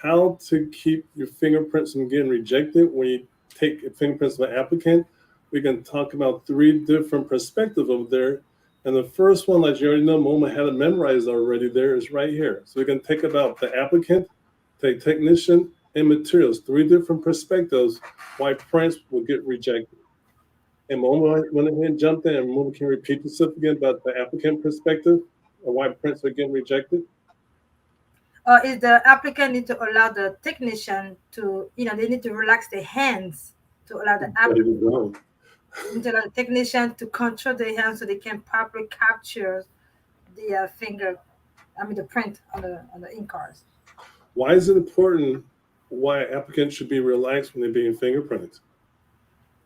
how to keep your fingerprints from getting rejected when you take fingerprints of an applicant. We can talk about 3 different perspectives over there. And the first one, like you already know, Maoumba had it memorized already there, is right here. So we can take about the applicant, take technician, and materials, 3 different perspectives why prints will get rejected. And Maoumba went ahead and jumped in, and Maoumba can repeat yourself again about the applicant perspective and why prints are getting rejected. Is the applicant need to allow the technician to, they need to relax their hands to allow the Ready to go. need to allow the technician to control their hands so they can properly capture the finger, the print on the ink cards. Why is it important why applicants should be relaxed when they're being fingerprinted?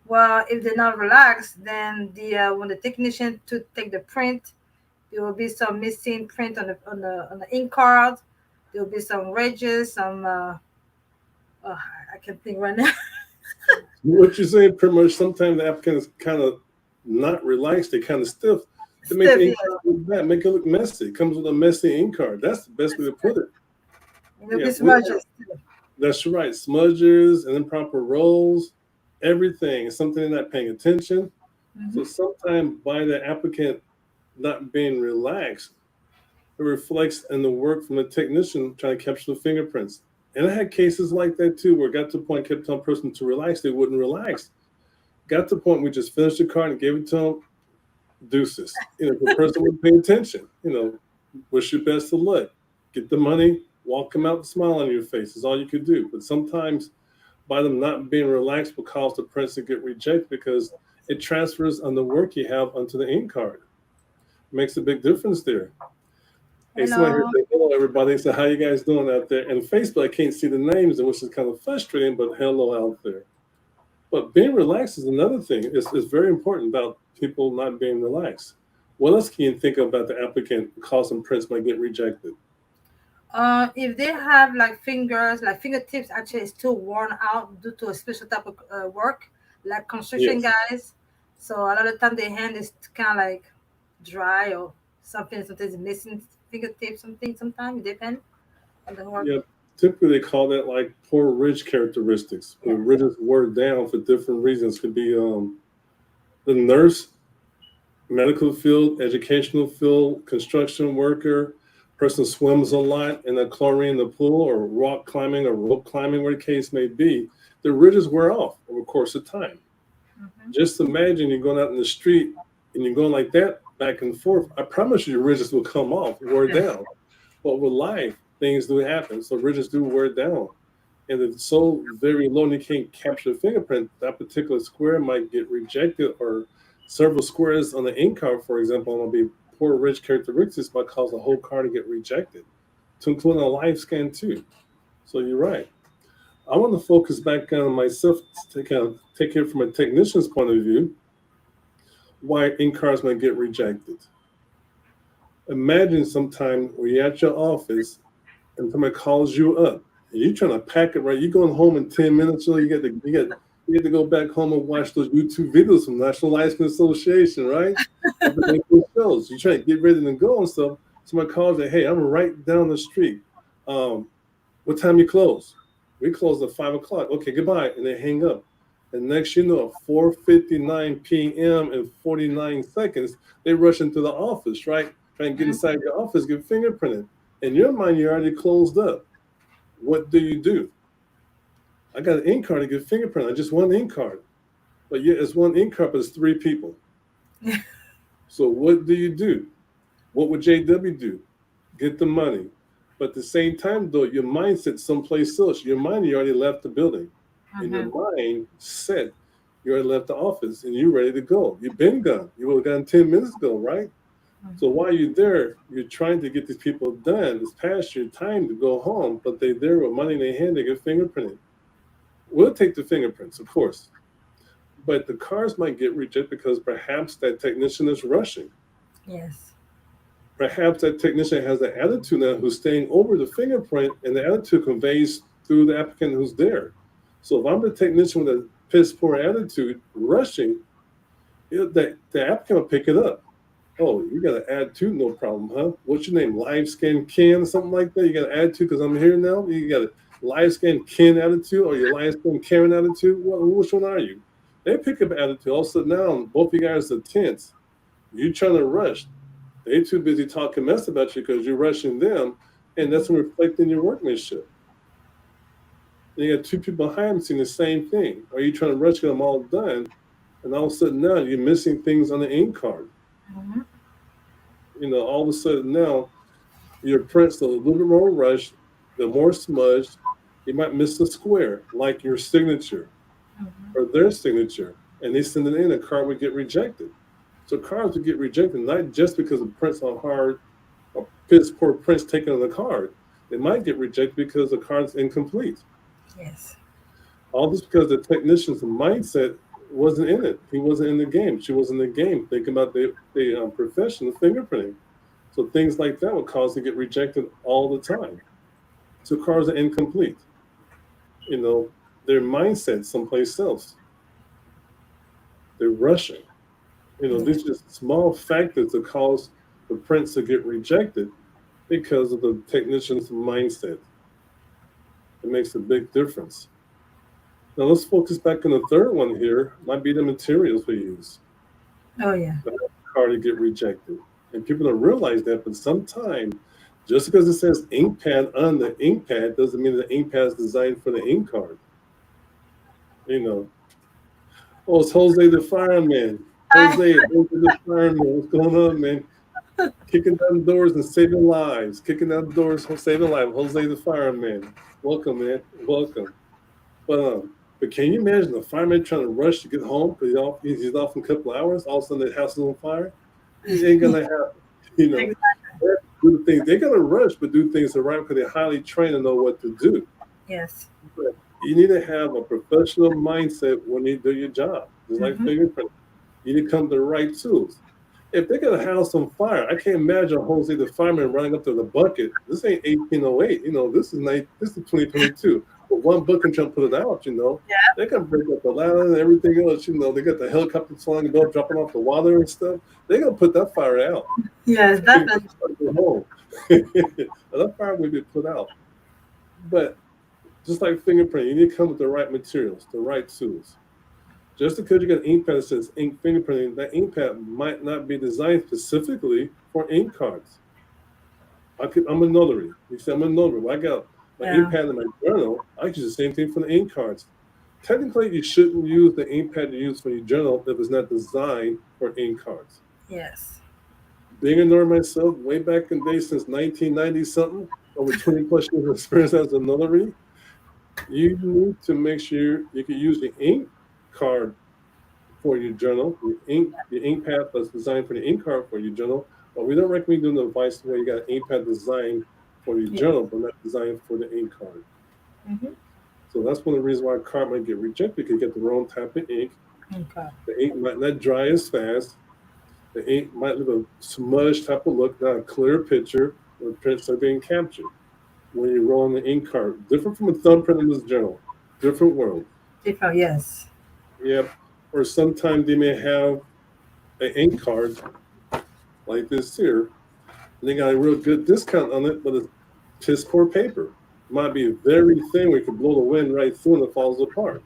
Well, if they're not relaxed, then when the technician to take the print, there will be some missing print on the ink card. There will be some ridges, some I can't think right now. What you're saying, pretty much, sometimes the applicant is kind of not relaxed, they kind of stiff. They make the ink card look bad, make it look messy. It comes with a messy ink card. That's the best way to put it. There'll be smudges. That's right. Smudges and improper rolls, everything. Something they're not paying attention. So sometimes by the applicant not being relaxed, it reflects in the work from the technician trying to capture the fingerprints. And I had cases like that too, where it got to the point, kept telling a person to relax, they wouldn't relax. Got to the point we just finished the card and gave it to them, deuces. The person would pay attention. Wish your best of luck. Get the money, walk them out with a smile on your face is all you could do. But sometimes by them not being relaxed will cause the prints to get rejected because it transfers on the work you have onto the ink card. It makes a big difference there. Hey, somebody here said, hello, everybody. So how you guys doing out there? And Facebook, I can't see the names, which is kind of frustrating, but hello out there. But being relaxed is another thing. It's very important about people not being relaxed. What else can you think about the applicant causing prints might get rejected? If they have like fingers, like fingertips, actually is too worn out due to a special type of work, like construction guys. So a lot of time their hand is kind of like dry or something's missing fingertips, sometimes it depends on the work. Yeah, typically they call that like poor ridge characteristics. The ridges wore down for different reasons. Could be the nurse, medical field, educational field, construction worker, person swims a lot in the chlorine in the pool or rock climbing or rope climbing, where the case may be. The ridges wear off over the course of time. Just imagine you're going out in the street and you're going like that back and forth. I promise you, your ridges will come off, wear down. But with life, things do happen. So ridges do wear down. And if it's so very low and you can't capture the fingerprint, that particular square might get rejected, or several squares on the ink card, for example, will be poor ridge characteristics might cause the whole card to get rejected, to include a live scan too. So you're right. I want to focus back on myself to kind of take it from a technician's point of view, why ink cards might get rejected. Imagine sometime where you're at your office and somebody calls you up and you're trying to pack it right. You're going home in 10 minutes, so you get to go back home and watch those YouTube videos from National Licensing Association, right? Shows. You're trying to get ready to go and stuff. Somebody calls you, hey, I'm right down the street. What time you close? We close at 5 o'clock. Okay, goodbye. And they hang up. And next you know, at 4:59 p.m. and 49 seconds, they rush into the office, right? Trying to get inside your office, get fingerprinted. In your mind, you're already closed up. What do? I got an ink card to get fingerprinted. I just one ink card. But yeah, it's one ink card, but it's 3 people. So what do? What would JW do? Get the money. But at the same time, though, your mindset's someplace else. Your mind, you already left the building. And your mind set, you already left the office and you're ready to go. You've been gone. You would have gone 10 minutes ago, right? So while you're there, you're trying to get these people done. It's past your time to go home, but they're there with money in their hand to get fingerprinted. We'll take the fingerprints, of course. But the cars might get rejected because perhaps that technician is rushing. Yes. Perhaps that technician has an attitude now who's staying over the fingerprint, and the attitude conveys through the applicant who's there. So if I'm the technician with a piss poor attitude, rushing, the applicant will pick it up. Oh, you got to add to, no problem, huh? What's your name? Live Scan Ken, something like that? You got to add to because I'm here now? You got to light skin Ken attitude or your light skin Karen attitude? Which one are you? They pick up attitude. All of a sudden now, both you guys are tense. You trying to rush. They too busy talking mess about you because you're rushing them, and that's reflecting your workmanship. And you got two people behind them seeing the same thing. Are you trying to rush get them all done? And all of a sudden now you're missing things on the ink card. Mhm. All of a sudden now your print's a little bit more rushed, the more smudged. You might miss a square, like your signature Mhm. or their signature, and they send it in, a card would get rejected. So cards would get rejected not just because the prints are hard or piss poor prints taken on the card. They might get rejected because the card's incomplete. Yes. All this because the technician's mindset wasn't in it. He wasn't in the game. She wasn't in the game thinking about the profession of fingerprinting. So things like that would cause to get rejected all the time. So cards are incomplete. You know, their mindset someplace else. They're rushing. Yeah. These are just small factors that cause the prints to get rejected because of the technician's mindset. It makes a big difference. Now let's focus back on the third one here. Might be the materials we use. Oh yeah. The card to get rejected. And people don't realize that, but sometimes just because it says ink pad on the ink pad doesn't mean the ink pad is designed for the ink card. You know, oh, it's Jose the fireman. Jose the fireman. What's going on, man? Kicking down doors and saving lives. Kicking down doors, saving lives. Jose the fireman. Welcome, man. Welcome. But can you imagine the fireman trying to rush to get home because he's off in a couple of hours? All of a sudden, the house is on fire. It ain't gonna happen. You know, Exactly. do things. They're gonna rush, but do things the right because they're highly trained and know what to do. Yes. But you need to have a professional mindset when you do your job, just like Mm-hmm. fingerprinting. You need to come to the right tools. If they got a house on fire, I can't imagine Jose the fireman running up to the bucket. This ain't 1808. This is 2022. But one bucket trying to put it out. Yeah. They can break up the ladder and everything else. They got the helicopter flying above, dropping off the water and stuff. They gonna put that fire out. Yes, People definitely. start to go home. That fire will be put out. But just like fingerprint, you need to come with the right materials, the right tools. Just because you got an ink pad that says ink fingerprinting, that ink pad might not be designed specifically for ink cards. I'm a notary. You say I'm a notary. Well, I got my ink Yeah. pad in my journal. I use the same thing for the ink cards. Technically, you shouldn't use the ink pad you use for your journal if it's not designed for ink cards. Yes. Being a notary myself, way back in the day since 1990 something, over 20 plus years of experience as a notary, you need to make sure you can use the ink card for your journal, the ink pad that's designed for the ink card for your journal. But we don't recommend doing the device where you got an ink pad designed for your Yes. journal, but not designed for the ink card. Mm-hmm. So that's one of the reasons why a card might get rejected because you get the wrong type of ink. Okay. The ink might not dry as fast. The ink might leave a smudged type of look, not a clear picture when prints are being captured. When you're rolling the ink card, different from a thumbprint in this journal, different world. Different. Yes. Yep. Or sometimes they may have an ink card like this here, and they got a real good discount on it, but it's piss poor paper. It might be very thin where you can blow the wind right through and it falls apart.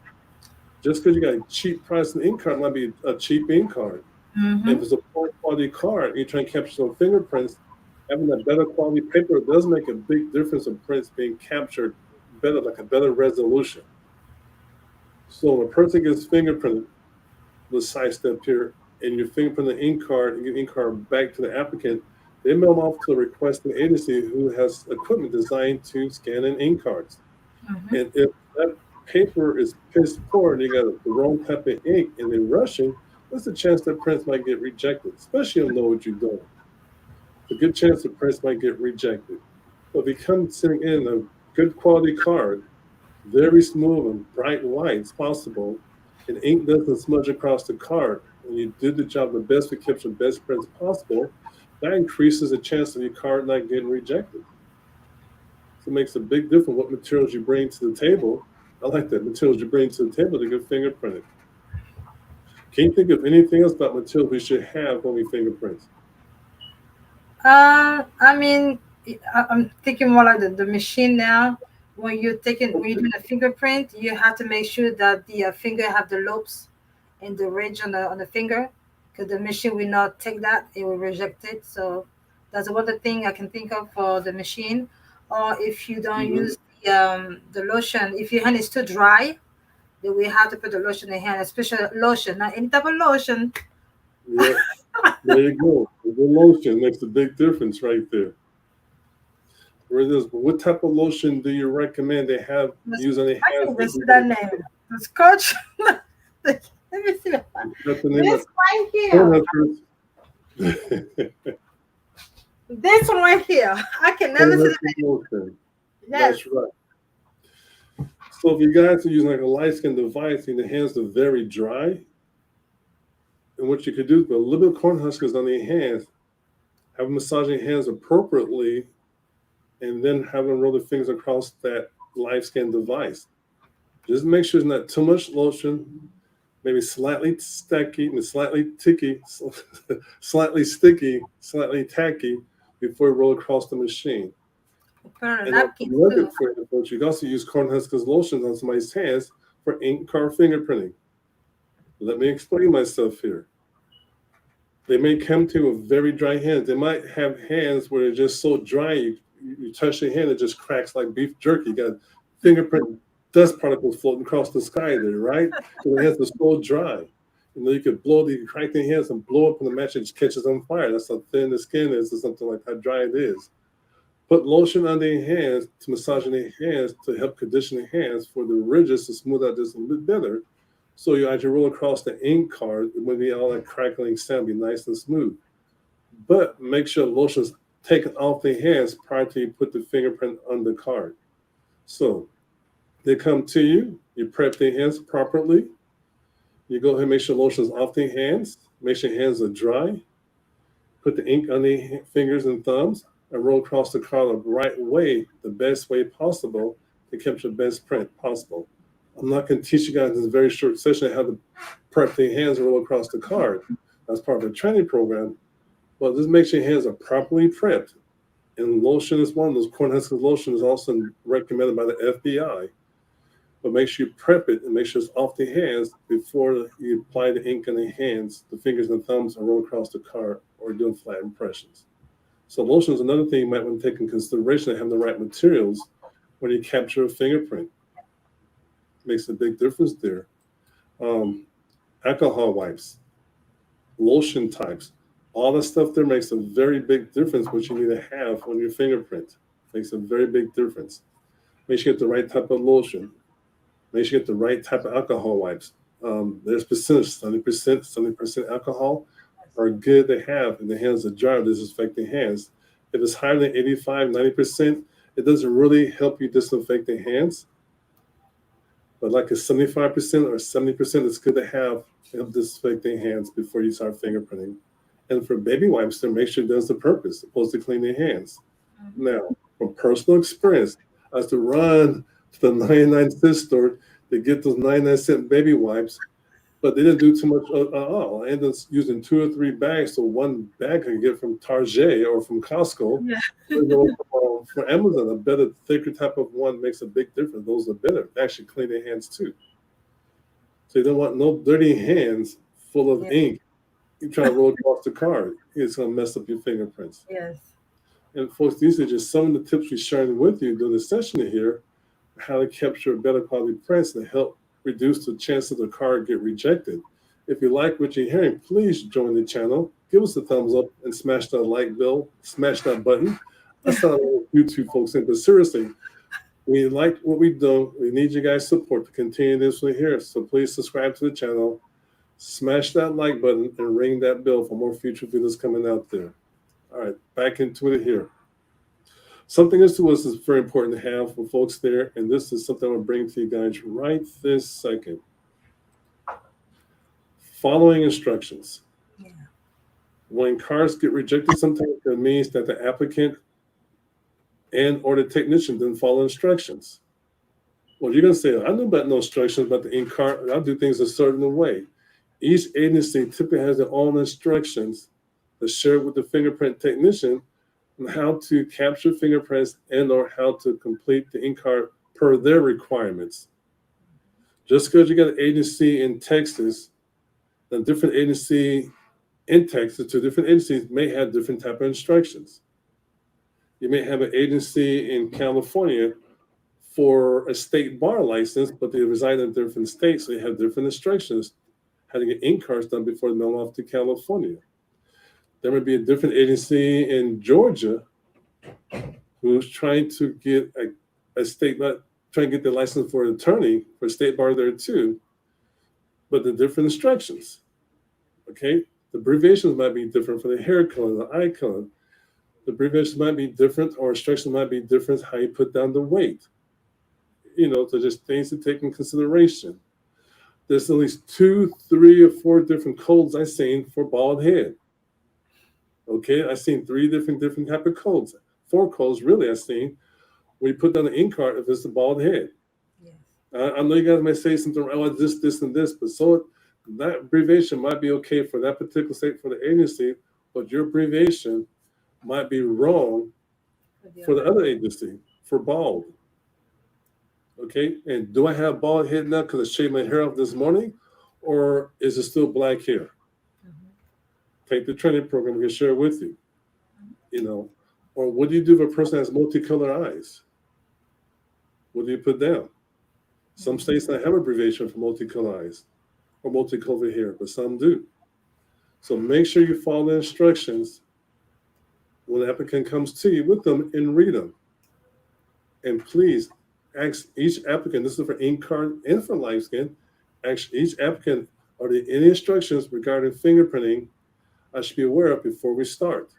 Just because you got a cheap price in ink card might be a cheap ink card. If Mm-hmm. it's a poor quality card, you're trying to capture some fingerprints, having a better quality paper does make a big difference in prints being captured better, like a better resolution. So when a person gets fingerprinted, the side step here, and you fingerprint the ink card and get ink card back to the applicant, they mail them off to the requesting agency who has equipment designed to scan in ink cards. Mm-hmm. And if that paper is piss poor and you got the wrong type of ink and they're rushing, there's a chance that prints might get rejected, especially if you don't know what you're doing. It's a good chance that prints might get rejected. But if you come sending in a good quality card, very smooth and bright white as possible, and ink doesn't smudge across the card, and you did the job the best to capture the best prints possible, that increases the chance of your card not getting rejected. So it makes a big difference what materials you bring to the table. I like that, materials you bring to the table to get fingerprinted. Can you think of anything else about materials we should have when we fingerprint? I mean, I'm thinking more like the machine now. when you're doing a fingerprint, you have to make sure that the finger have the lobes and the ridge on the finger, because the machine will not take that; it will reject it. So that's one of the thing I can think of for the machine. Or if you don't use the lotion, if your hand is too dry, then we have to put the lotion in the hand, a special lotion, not any type of lotion. Yeah, there you go. The lotion makes a big difference right there. Where it is, but what type of lotion do you recommend they have use on their I hands? can even see that name. The Scotch. Let me see that one. That's the name This of right here. cornhuskers. This one right here. I can never see the Cornhuskers name. lotion. Yes. That's right. So if you guys are using like a light skin device and the hands are very dry, and what you could do is put a little bit of cornhuskers on your hands, have them massaging your hands appropriately, and then have them roll the fingers across that light skin device. Just make sure it's not too much lotion, maybe slightly sticky, slightly ticky, slightly sticky, slightly tacky before you roll across the machine. Put on a And napkin another too. for folks, you can also use cornhuskers lotion on somebody's hands for ink card fingerprinting. Let me explain myself here. They may come to with very dry hands. They might have hands where they're just so dry, you touch your hand, it just cracks like beef jerky. You got fingerprint dust particles floating across the sky there, right? And the hands are so dry. You know, you could crack their hands and blow up and the match just catches on fire. That's how thin the skin is or something like how dry it is. Put lotion on their hands to massage their hands to help condition the hands for the ridges to smooth out just a little bit better. So you as you roll across the ink card, it would be all that crackling sound, be nice and smooth. But make sure lotion's taken off their hands prior to you put the fingerprint on the card. So they come to you, you prep their hands properly. You go ahead and make sure lotion's off their hands. Make sure your hands are dry. Put the ink on their fingers and thumbs and roll across the card the right way, the best way possible to capture the best print possible. I'm not going to teach you guys in this very short session how to prep their hands and roll across the card. That's part of a training program. But this makes sure your hands are properly prepped. And lotion is one of those. Cornhuskers lotion is also recommended by the FBI. But make sure you prep it and make sure it's off the hands before you apply the ink on the hands, the fingers and thumbs, and roll across the card or doing flat impressions. So lotion is another thing you might want to take in consideration, having the right materials when you capture a fingerprint. Makes a big difference there. Alcohol wipes, lotion types, all that stuff there makes a very big difference what you need to have on your fingerprint. Makes a very big difference. Make sure you get the right type of lotion. Make sure you get the right type of alcohol wipes. There's percentage, 70% alcohol are good to have in the hands of dry, disinfect the hands. If it's higher than 85, 90%, it doesn't really help you disinfect the hands. But like a 75% or 70%, it's good to have to help disinfect their hands before you start fingerprinting. And for baby wipes, to make sure it does the purpose, supposed to clean their hands. Now, from personal experience, I used to run to the 99-cent store to get those 99-cent baby wipes, but they didn't do too much at all. I ended up using 2 or 3 bags, so one bag I could get from Target or from Costco. Yeah. For Amazon, a better, thicker type of one makes a big difference. Those are better. They actually clean their hands too. So you don't want no dirty hands full of ink. You try to roll across the card, it's going to mess up your fingerprints. Yes. And folks, these are just some of the tips we're sharing with you during the session here, how to capture better quality prints and help reduce the chances the card get rejected. If you like what you're hearing, please join the channel. Give us a thumbs up and smash that like bell, smash that button. That's not what YouTube folks think, but seriously, we like what we do. We need you guys' support to continue this one here. So please subscribe to the channel, smash that like button, and ring that bell for more future videos coming out there. All right, back into it here. Something else to us is very important to have for folks there, and this is something I'm going to bring to you guys right this second. Following instructions. Yeah. When cards get rejected, sometimes it means that the applicant and or the technician didn't follow instructions. Well, you're going to say, I know about no instructions about the ink card. I'll do things a certain way. Each agency typically has their own instructions to share with the fingerprint technician on how to capture fingerprints and or how to complete the ink card per their requirements. Just because you got an agency in Texas, a different agency in Texas, two different agencies may have different type of instructions. You may have an agency in California for a state bar license, but they reside in different states, so you have different instructions how to get ink cards done before they mail off to California. There may be a different agency in Georgia who's trying to get a state, trying to get the license for an attorney for a state bar there too, but the different instructions. Okay, the abbreviations might be different for the hair color, the eye color. The abbreviations might be different, or instructions might be different how you put down the weight. You know, so just things to take in consideration. There's at least 2, 3, or 4 different codes I've seen for bald head. Okay, I've seen 3 different type of codes. 4 codes really I've seen when you put down the ink card if it's a bald head. Yes. I know you guys may say something, oh, this, and this, but so that abbreviation might be okay for that particular state for the agency, but your abbreviation might be wrong for the other agency for bald. Okay, and do I have bald head now because I shaved my hair off this morning, or is it still black hair? Take the training program, we can share it with you. You know, or what do you do if a person has multicolored eyes? What do you put down? Some states don't have abbreviation for multicolored eyes or multicolored hair, but some do. So make sure you follow the instructions when the applicant comes to you with them and read them. And please ask each applicant, this is for ink card and for live scan, ask each applicant, are there any instructions regarding fingerprinting I should be aware of before we start?